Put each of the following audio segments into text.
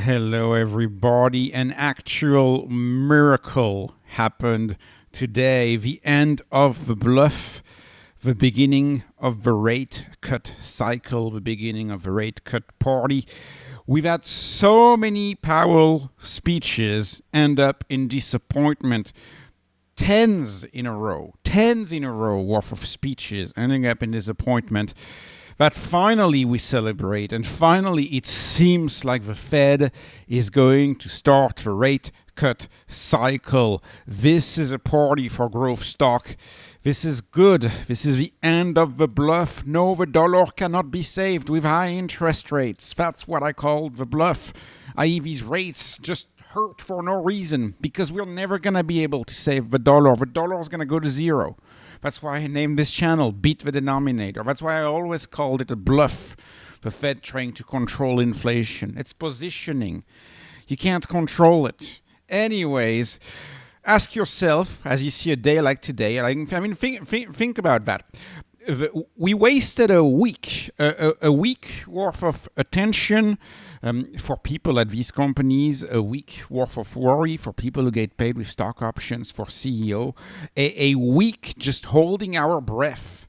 Hello, everybody. An actual miracle happened today. The end of the bluff, the beginning of the rate cut cycle, the beginning of the rate cut party. We've had so many Powell speeches end up in disappointment. Tens in a row worth of speeches ending up in disappointment, that finally we celebrate, and finally it seems like the Fed is going to start the rate cut cycle. This is a party for growth stock. This is good. This is the end of the bluff. No, the dollar cannot be saved with high interest rates. That's what I call the bluff, i.e. these rates just hurt for no reason, because we're never going to be able to save the dollar. The dollar is going to go to zero. That's why I named this channel Beat the Denominator. That's why I always called it a bluff. The Fed trying to control inflation. It's positioning. You can't control it. Anyways, ask yourself, as you see a day like today, think about that. We wasted a week worth of attention for people at these companies, a week worth of worry for people who get paid with stock options, for CEO, a week just holding our breath.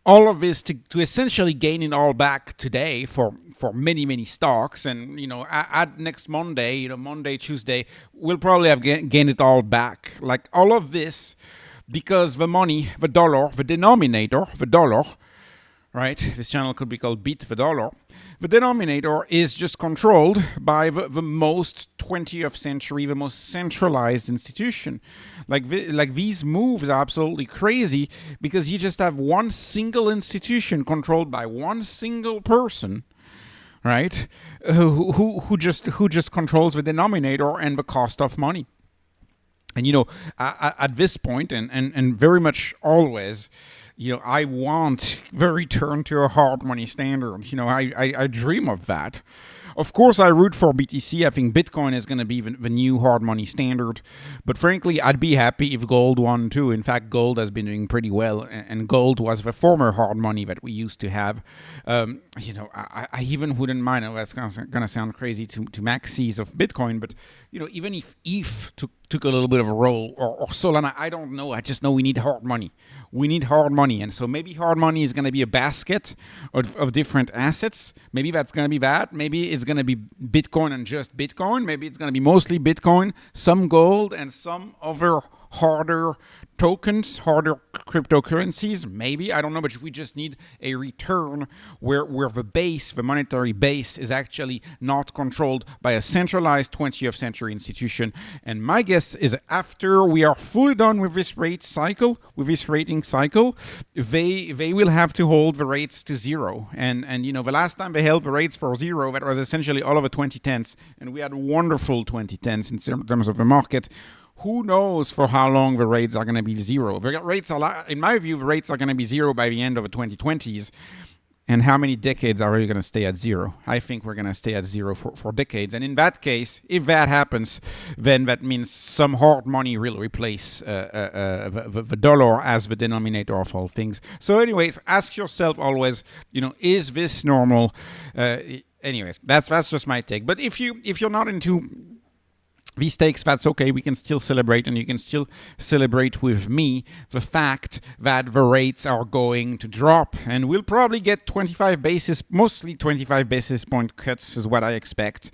All of this to essentially gain it all back today for many stocks, and at next Monday, Monday, Tuesday, we'll probably have gained it all back. Like all of this. Because the money, the dollar, the denominator, the dollar, right? This channel could be called Beat the Dollar. The denominator is just controlled by the most 20th century, the most centralized institution. Like these moves are absolutely crazy, because you just have one single institution controlled by one single person, right? Who just controls the denominator and the cost of money. And, at this point, and very much always, I want the return to a hard money standard. I dream of that. Of course, I root for BTC. I think Bitcoin is going to be the new hard money standard. But frankly, I'd be happy if gold won too. In fact, gold has been doing pretty well. And gold was the former hard money that we used to have. I even wouldn't mind. That's going to sound crazy to maxis of Bitcoin. But, even if ETH took a little bit of a roll, or Solana, I don't know. I just know we need hard money. We need hard money. And so maybe hard money is going to be a basket of different assets. Maybe that's going to be that. Maybe it's going to be Bitcoin and just Bitcoin. Maybe it's going to be mostly Bitcoin, some gold, and some other harder tokens, harder cryptocurrencies. Maybe, I don't know, but we just need a return where the base, the monetary base, is actually not controlled by a centralized 20th century institution. And my guess is after we are fully done with this rate cycle, with this rating cycle, they will have to hold the rates to zero. And the last time they held the rates for zero, that was essentially all of the 2010s, and we had wonderful 2010s in terms of the market. Who knows for how long the rates are going to be zero? In my view, the rates are going to be zero by the end of the 2020s. And how many decades are we going to stay at zero? I think we're going to stay at zero for decades. And in that case, if that happens, then that means some hard money will replace the dollar as the denominator of all things. So anyways, ask yourself always, is this normal? Anyways, that's just my take. But if you're not into these takes, that's okay. We can still celebrate, and you can still celebrate with me the fact that the rates are going to drop, and we'll probably get mostly 25 basis point cuts is what I expect,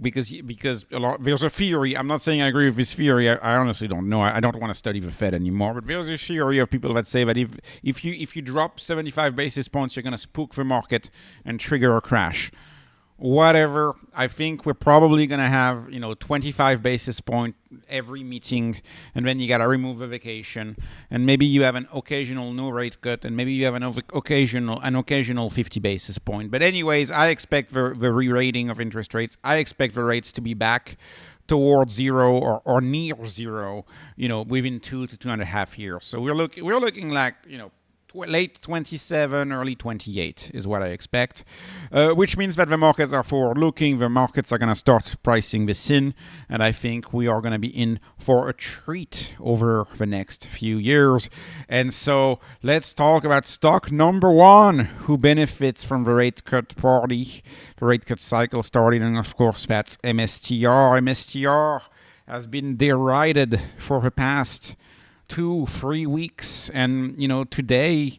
because there's a theory. I'm not saying I agree with this theory. I honestly don't know. I don't want to study the Fed anymore, but there's a theory of people that say that if you drop 75 basis points, you're going to spook the market and trigger a crash. Whatever, I think we're probably going to have, 25 basis point every meeting, and then you got to remove the vacation, and maybe you have an occasional no rate cut, and maybe you have an occasional 50 basis point. But anyways, I expect the re-rating of interest rates. I expect the rates to be back towards zero or near zero, within 2 to 2.5 years. So we're looking like, late 27, early 28 is what I expect, which means that the markets are forward-looking. The markets are going to start pricing this in, and I think we are going to be in for a treat over the next few years. And so let's talk about stock number one, who benefits from the rate cut party, the rate cut cycle starting, and of course that's MSTR. MSTR has been derided for the past 2-3 weeks, and today,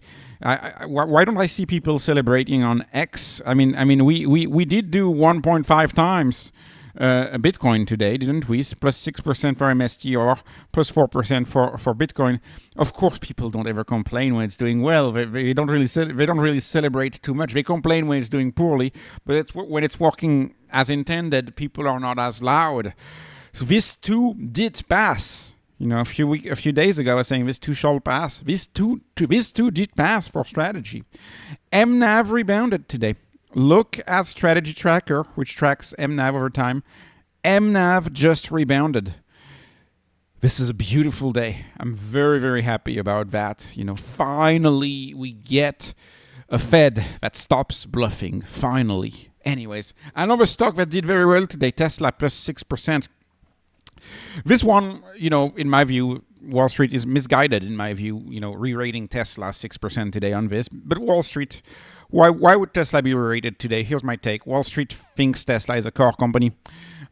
why don't I see people celebrating on X? I mean, we did do 1.5 times a Bitcoin today, didn't we? Plus 6% for MSTR, plus 4% for Bitcoin. Of course, people don't ever complain when it's doing well. They don't really celebrate too much. They complain when it's doing poorly, but when it's working as intended, people are not as loud. So this too did pass. A few days ago, I was saying this too shall pass. This too did pass for strategy. MNAV rebounded today. Look at Strategy Tracker, which tracks MNAV over time. MNAV just rebounded. This is a beautiful day. I'm very, very happy about that. Finally we get a Fed that stops bluffing. Finally. Anyways, another stock that did very well today, Tesla, plus 6%. This one, in my view, Wall Street is misguided, in my view, re-rating Tesla 6% today on this. But Wall Street, why would Tesla be re-rated today? Here's my take. Wall Street thinks Tesla is a car company.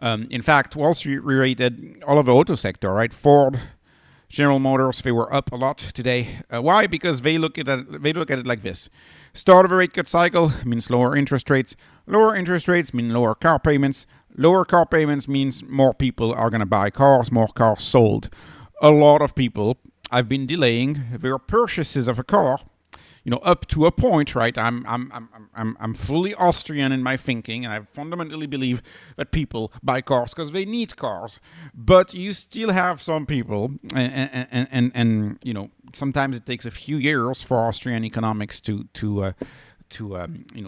In fact, Wall Street re-rated all of the auto sector, right? Ford, General Motors, they were up a lot today. Why? Because they look at it like this. Start of a rate cut cycle means lower interest rates. Lower interest rates mean lower car payments. Lower car payments means more people are going to buy cars, more cars sold. A lot of people have been delaying their purchases of a car, up to a point, right? I'm fully Austrian in my thinking, and I fundamentally believe that people buy cars because they need cars. But you still have some people, and sometimes it takes a few years for Austrian economics to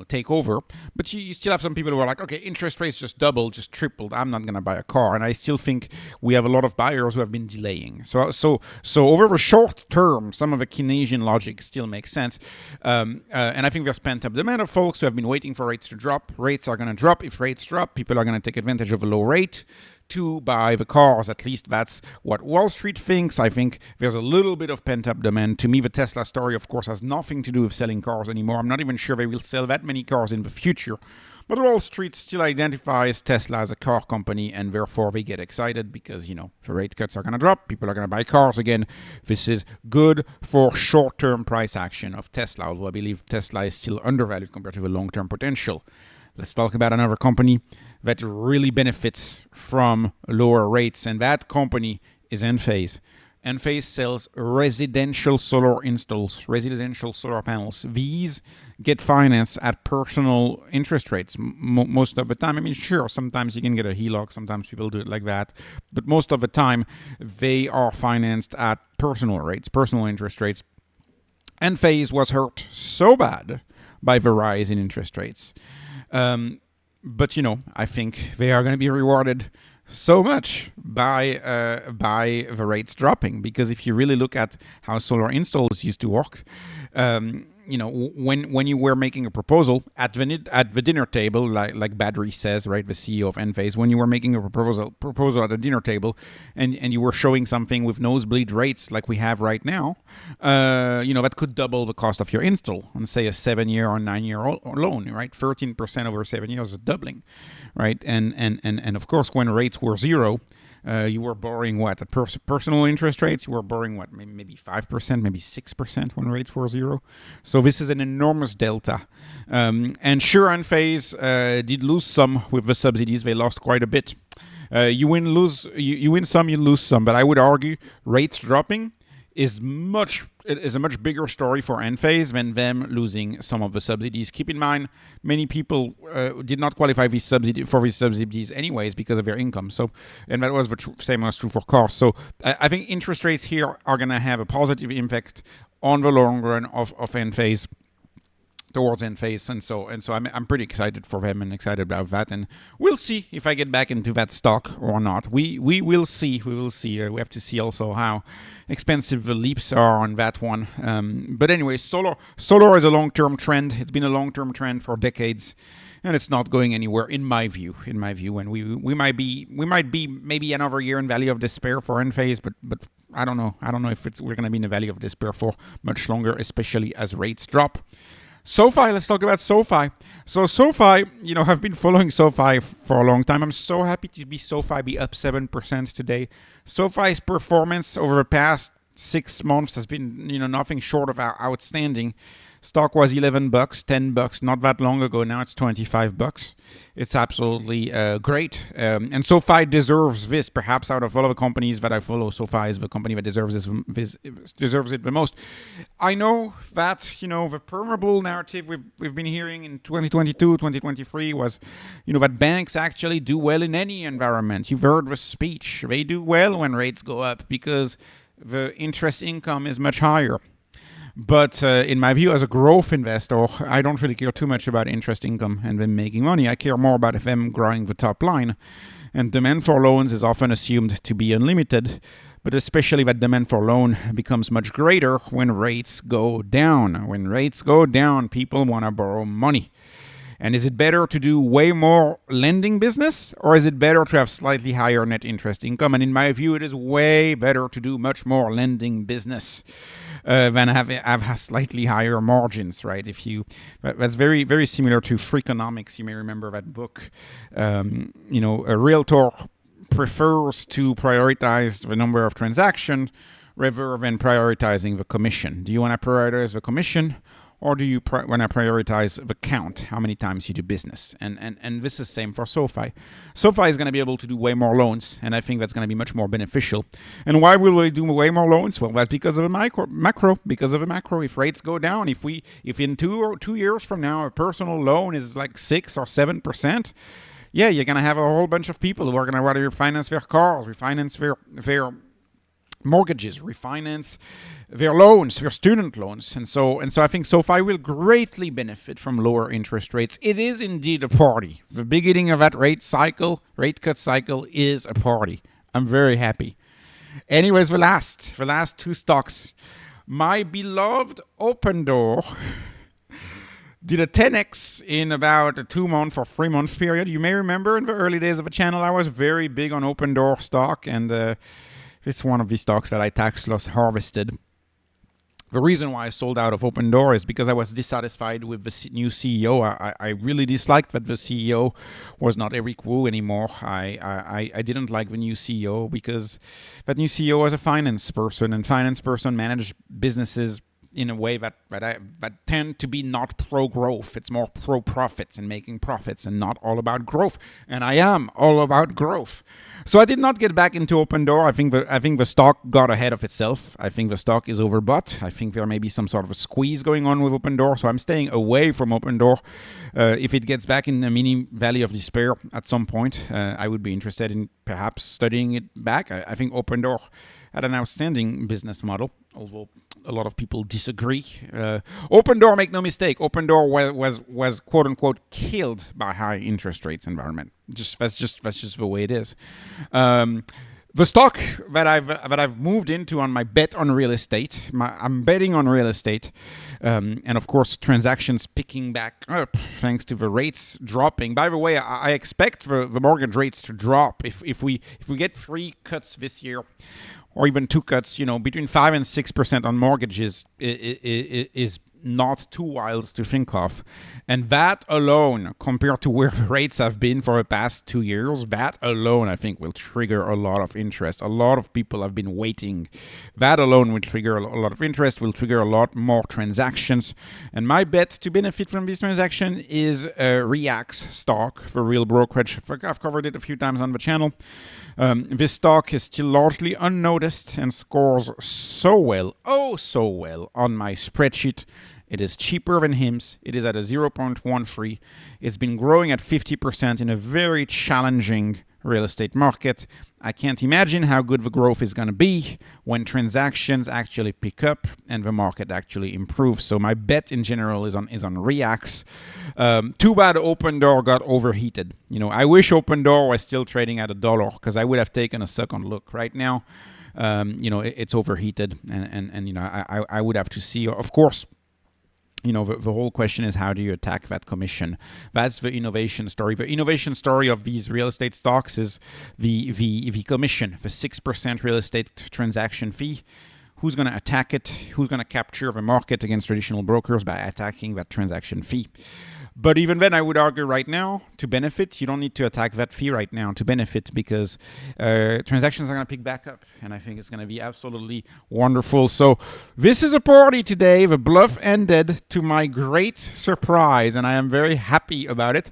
take over. But you still have some people who are like, okay, interest rates just doubled, just tripled. I'm not going to buy a car. And I still think we have a lot of buyers who have been delaying. So over the short term, some of the Keynesian logic still makes sense. And I think there's pent-up demand of folks who have been waiting for rates to drop. Rates are going to drop. If rates drop, people are going to take advantage of a low rate to buy the cars. At least that's what Wall Street thinks. I think there's a little bit of pent-up demand. To me, the Tesla story, of course, has nothing to do with selling cars anymore. I'm not even sure they will sell that many cars in the future. But Wall Street still identifies Tesla as a car company, and therefore they get excited because, the rate cuts are going to drop. People are going to buy cars again. This is good for short-term price action of Tesla, although I believe Tesla is still undervalued compared to the long-term potential. Let's talk about another company that really benefits from lower rates, and that company is Enphase. Enphase sells residential solar installs, residential solar panels. These get financed at personal interest rates most of the time. I mean, sure, sometimes you can get a HELOC, sometimes people do it like that, but most of the time they are financed at personal rates, personal interest rates. Enphase was hurt so bad by the rise in interest rates. But I think they are going to be rewarded so much by the rates dropping, because if you really look at how solar installs used to work, when you were making a proposal at the dinner table, like Badri says, right, the CEO of Enphase, when you were making a proposal at the dinner table, and you were showing something with nosebleed rates like we have right now, that could double the cost of your install on, say, a 7-year or 9-year loan, right? 13% over 7 years is doubling, right? And of course, when rates were zero, you were borrowing what? At personal interest rates, you were borrowing what? Maybe 5%, maybe 6% when rates were zero. So this is an enormous delta. And sure, Enphase did lose some with the subsidies. They lost quite a bit. You win some, you lose some. But I would argue rates dropping is a much bigger story for Enphase than them losing some of the subsidies. Keep in mind, many people did not qualify for these subsidies anyways because of their income. So, and that was the same was true for cars. So I think interest rates here are going to have a positive impact on the long run of Enphase. towards Enphase, and so I'm pretty excited for them and excited about that, and we'll see if I get back into that stock or not. We will see. We have to see also how expensive the leaps are on that one. But anyway, solar is a long-term trend. It's been a long-term trend for decades, and it's not going anywhere in my view. And we might be maybe another year in Valley of Despair for Enphase, but I don't know if we're going to be in the Valley of Despair for much longer, especially as rates drop. SOFI, let's talk about SOFI. So SOFI, I've been following SOFI for a long time. I'm so happy to be SOFI be up 7% today. SOFI's performance over the past 6 months has been, nothing short of outstanding. Stock was $11, $10 not that long ago. Now it's $25. It's absolutely great. And SOFI deserves this. Perhaps out of all of the companies that I follow, SOFI is the company that deserves it the most. I know that, the permeable narrative we've been hearing in 2022, 2023 was, that banks actually do well in any environment. You've heard the speech. They do well when rates go up because the interest income is much higher. But in my view, as a growth investor, I don't really care too much about interest income and them making money. I care more about them growing the top line. And demand for loans is often assumed to be unlimited, but especially that demand for loan becomes much greater when rates go down. When rates go down, people want to borrow money. And is it better to do way more lending business, or is it better to have slightly higher net interest income? And in my view, it is way better to do much more lending business than have slightly higher margins, right? That's very, very similar to Freakonomics. You may remember that book. A realtor prefers to prioritize the number of transactions rather than prioritizing the commission. Do you want to prioritize the commission? Or do you want to prioritize the count, how many times you do business? And this is the same for SOFI. SOFI is going to be able to do way more loans, and I think that's going to be much more beneficial. And why will we do way more loans? Well, that's because of the macro. Because of the macro, if rates go down, if in 2 years from now a personal loan is like 6 or 7%, yeah, you're going to have a whole bunch of people who are going to rather refinance their cars, refinance their mortgages, refinance their loans, their student loans. And so I think SOFI will greatly benefit from lower interest rates. It is indeed a party. The beginning of that rate cut cycle is a party. I'm very happy. Anyways, the last 2 stocks. My beloved Opendoor did a 10x in about a 2-month or 3-month period. You may remember in the early days of the channel, I was very big on Opendoor stock, and it's one of these stocks that I tax loss harvested. The reason why I sold out of Opendoor is because I was dissatisfied with the new CEO. I really disliked that the CEO was not Eric Wu anymore. I didn't like the new CEO because that new CEO was a finance person, and finance person manage businesses in a way that tend to be not pro-growth. It's more pro-profits and making profits and not all about growth. And I am all about growth. So I did not get back into Opendoor. I think the stock got ahead of itself. I think the stock is overbought. I think there may be some sort of a squeeze going on with Opendoor. So I'm staying away from Opendoor. If it gets back in a mini Valley of Despair at some point, I would be interested in perhaps studying it back. I think Opendoor had an outstanding business model, although a lot of people disagree. Opendoor, make no mistake, Opendoor was quote unquote killed by high interest rates environment. That's just the way it is. The stock that I've moved into on my bet on real estate, I'm betting on real estate, and of course transactions picking back up thanks to the rates dropping. By the way, I expect the mortgage rates to drop if we get 3 cuts this year, or even 2 cuts. Between 5 and 6% on mortgages is not too wild to think of. And that alone, compared to where rates have been for the past 2 years, that alone, I think, will trigger a lot of interest. A lot of people have been waiting. That alone will trigger a lot of interest, will trigger a lot more transactions. And my bet to benefit from this transaction is REAX stock for Real Brokerage. I've covered it a few times on the channel. This stock is still largely unnoticed and scores so well on my spreadsheet. It is cheaper than HIMS. It is at a 0.13. It's been growing at 50% in a very challenging real estate market. I can't imagine how good the growth is going to be when transactions actually pick up and the market actually improves. So my bet in general is on REAX. Too bad Opendoor got overheated. I wish Opendoor was still trading at $1 because I would have taken a second look. Right now, it's overheated, and I would have to see, of course. The whole question is, how do you attack that commission? That's the innovation story. The innovation story of these real estate stocks is the commission, the 6% real estate transaction fee. Who's going to attack it? Who's going to capture the market against traditional brokers by attacking that transaction fee? But even then, I would argue right now, to benefit, you don't need to attack that fee right now to benefit, because transactions are going to pick back up. And I think it's going to be absolutely wonderful. So this is a party today. The bluff ended to my great surprise, and I am very happy about it.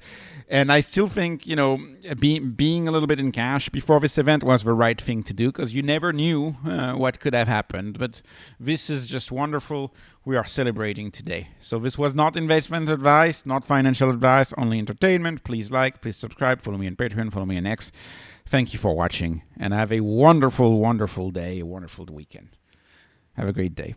And I still think, being a little bit in cash before this event was the right thing to do, because you never knew what could have happened. But this is just wonderful. We are celebrating today. So this was not investment advice, not financial advice, only entertainment. Please like, please subscribe, follow me on Patreon, follow me on X. Thank you for watching, and have a wonderful, wonderful day, a wonderful weekend. Have a great day.